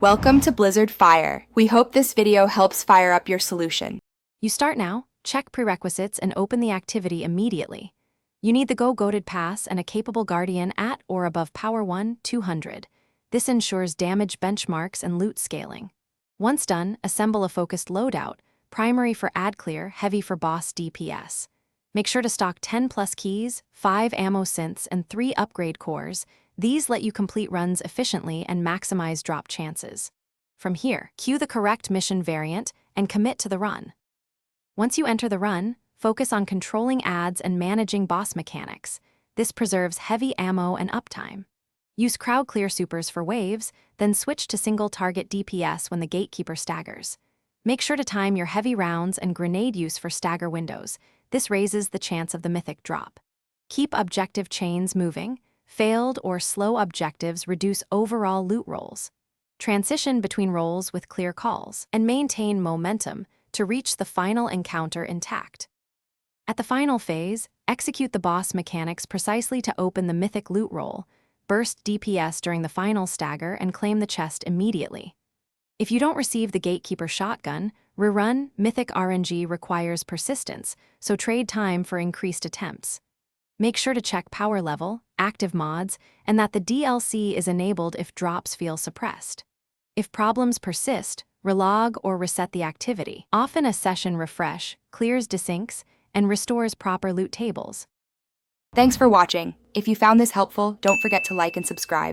Welcome to Blizzard Fire. We hope this video helps fire up your solution. You start now, check prerequisites, and open the activity immediately. You need the GoGauntlet pass and a capable guardian at or above Power 1, 200. This ensures damage benchmarks and loot scaling. Once done, assemble a focused loadout, primary for ad clear, heavy for boss DPS. Make sure to stock 10 plus keys, 5 ammo synths, and 3 upgrade cores. These let you complete runs efficiently and maximize drop chances. From here, cue the correct mission variant and commit to the run. Once you enter the run, focus on controlling ads and managing boss mechanics. This preserves heavy ammo and uptime. Use crowd clear supers for waves, then switch to single target DPS when the Gatekeeper staggers. Make sure to time your heavy rounds and grenade use for stagger windows. This raises the chance of the mythic drop. Keep objective chains moving. Failed or slow objectives reduce overall loot rolls. Transition between rolls with clear calls, and maintain momentum to reach the final encounter intact. At the final phase, execute the boss mechanics precisely to open the mythic loot roll, burst DPS during the final stagger, and claim the chest immediately. If you don't receive the Gatekeeper shotgun, rerun. Mythic RNG requires persistence, so trade time for increased attempts. Make sure to check power level, active mods, and that the DLC is enabled if drops feel suppressed. If problems persist, relog or reset the activity. Often a session refresh clears desyncs and restores proper loot tables. Thanks for watching. If you found this helpful, don't forget to like and subscribe.